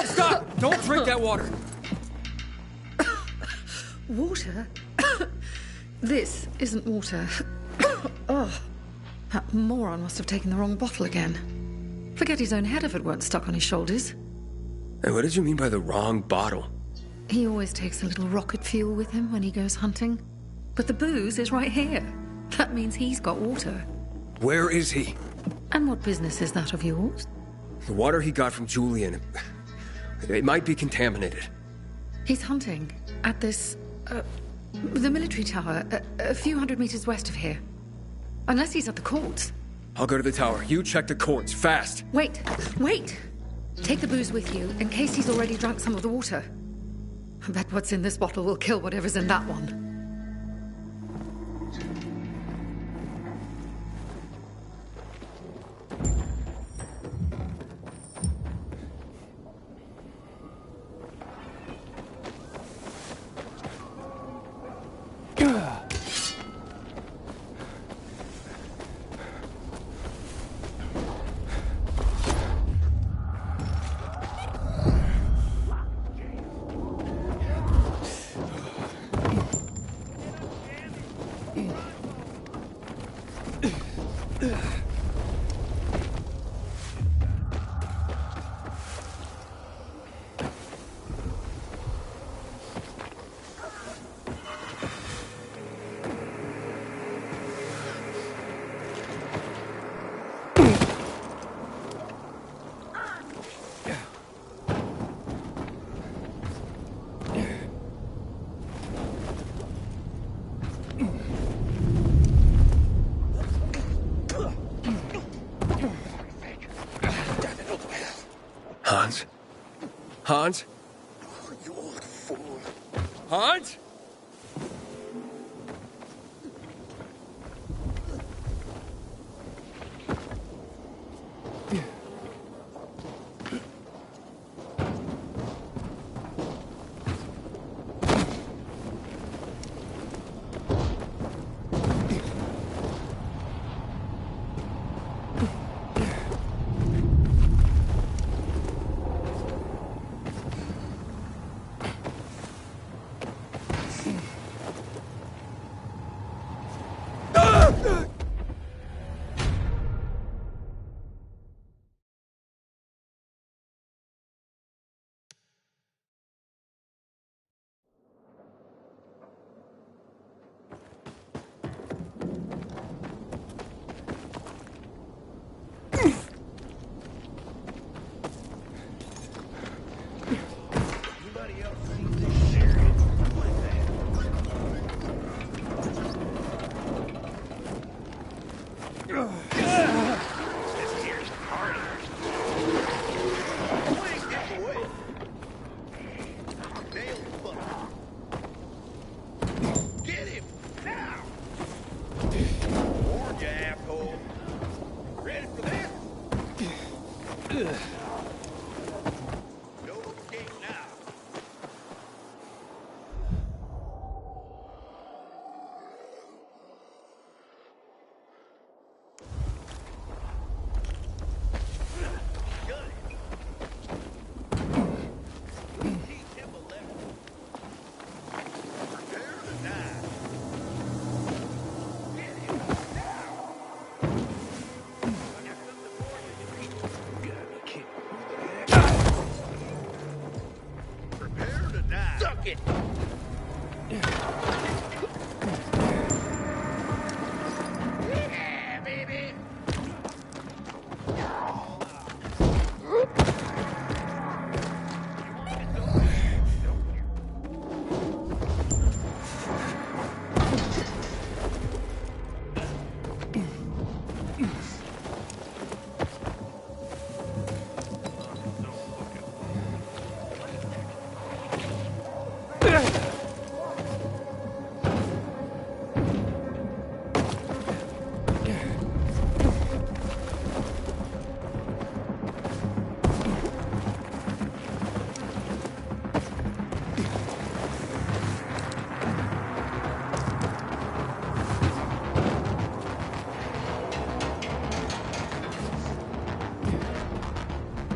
Stop! Don't drink that water! Water? This isn't water. Oh, that moron must have taken the wrong bottle again. Forget his own head if it weren't stuck on his shoulders. Hey, what did you mean by the wrong bottle? He always takes a little rocket fuel with him when he goes hunting. But the booze is right here. That means he's got water. Where is he? And what business is that of yours? The water he got from Julian. It might be contaminated. He's hunting at this, the military tower, a few hundred meters west of here. Unless he's at the courts. I'll go to the tower. You check the courts, fast. Wait! Take the booze with you, in case he's already drunk some of the water. I bet what's in this bottle will kill whatever's in that one. Hans? Oh, you old fool. Hans?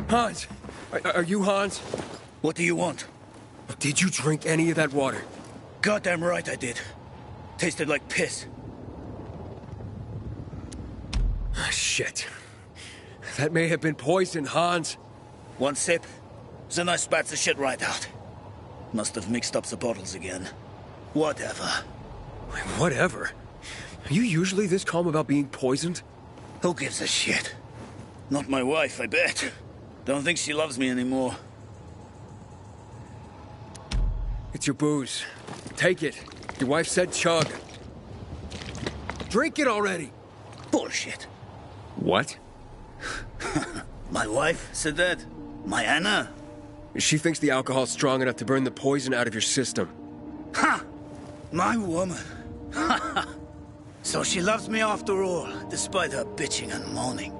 Hans! Are you Hans? What do you want? Did you drink any of that water? Goddamn right I did. Tasted like piss. Shit. That may have been poison, Hans. One sip, then I spat the shit right out. Must have mixed up the bottles again. Whatever. Whatever? Are you usually this calm about being poisoned? Who gives a shit? Not my wife, I bet. Don't think she loves me anymore. It's your booze. Take it. Your wife said chug. Drink it already! Bullshit. What? My wife said that? My Anna? She thinks the alcohol's strong enough to burn the poison out of your system. Ha! My woman. So she loves me after all, despite her bitching and moaning.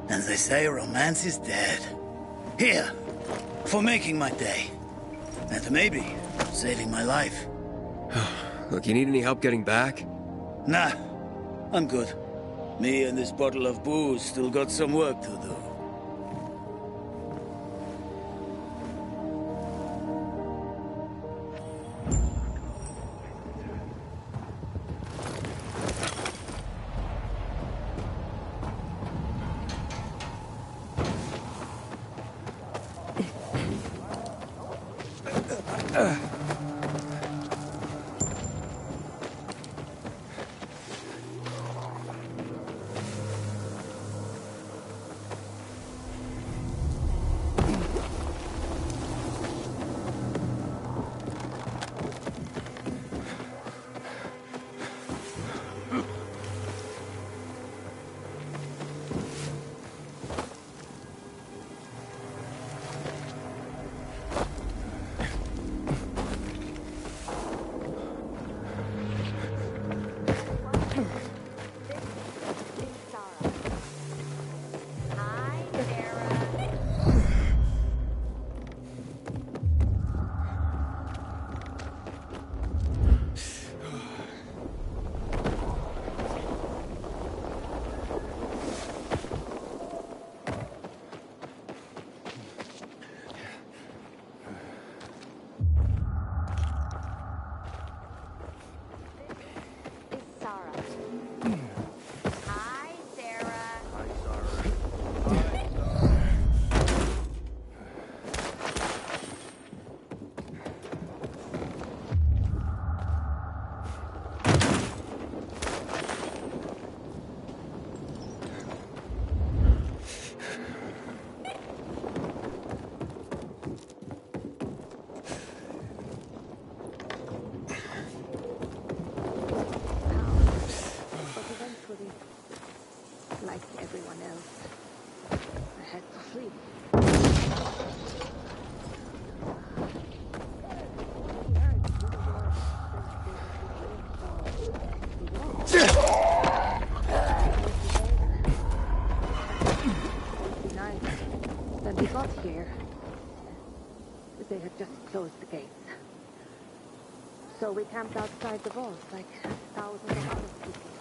And they say romance is dead. Here, for making my day. And maybe saving my life. Look, you need any help getting back? Nah, I'm good. Me and this bottle of booze still got some work to do. They had just closed the gates. So we camped outside the vault like thousands of other people.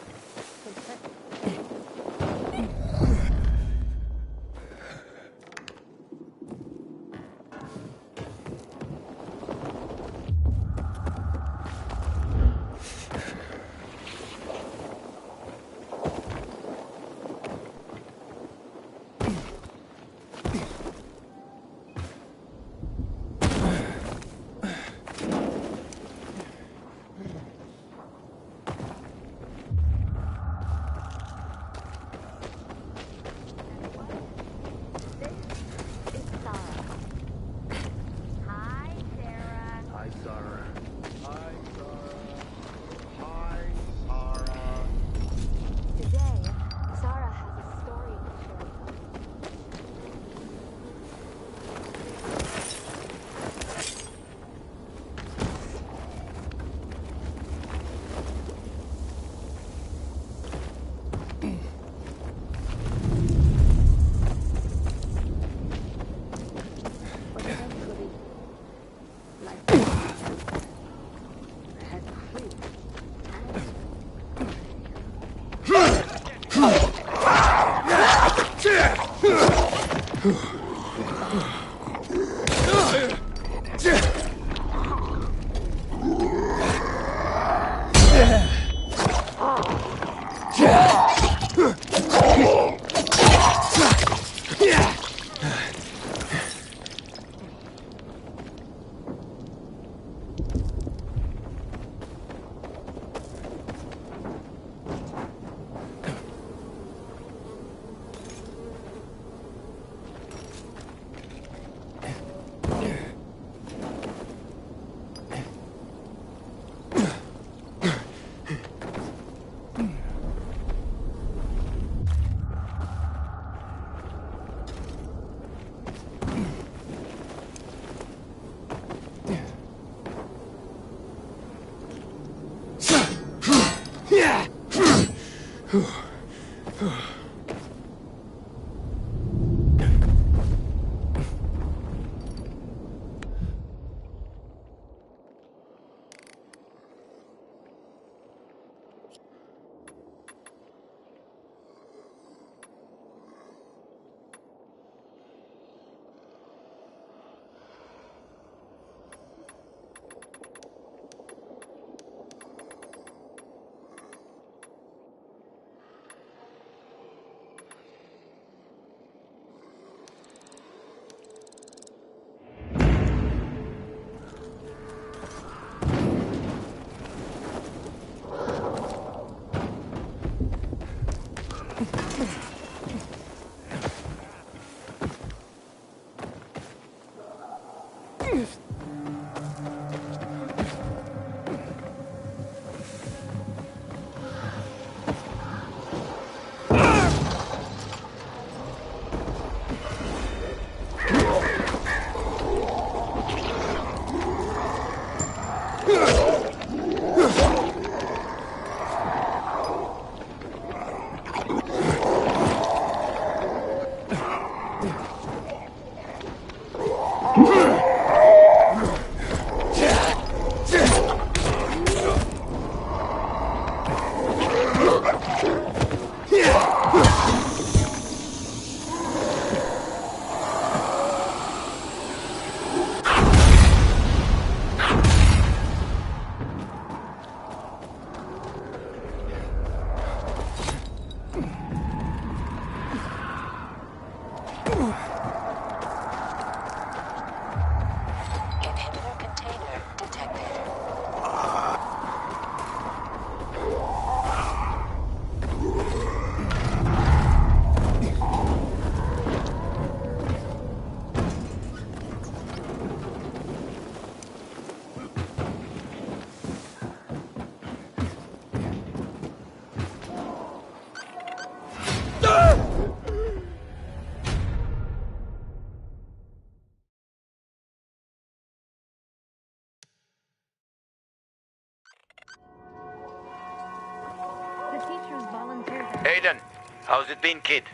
Aiden, how's it been, kid?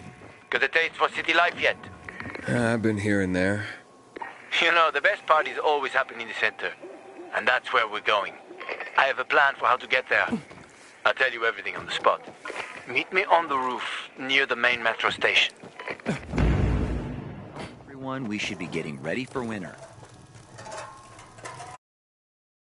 Got a taste for city life yet? I've been here and there. You know, the best parties always happen in the center. And that's where we're going. I have a plan for how to get there. I'll tell you everything on the spot. Meet me on the roof near the main metro station. Everyone, we should be getting ready for winter.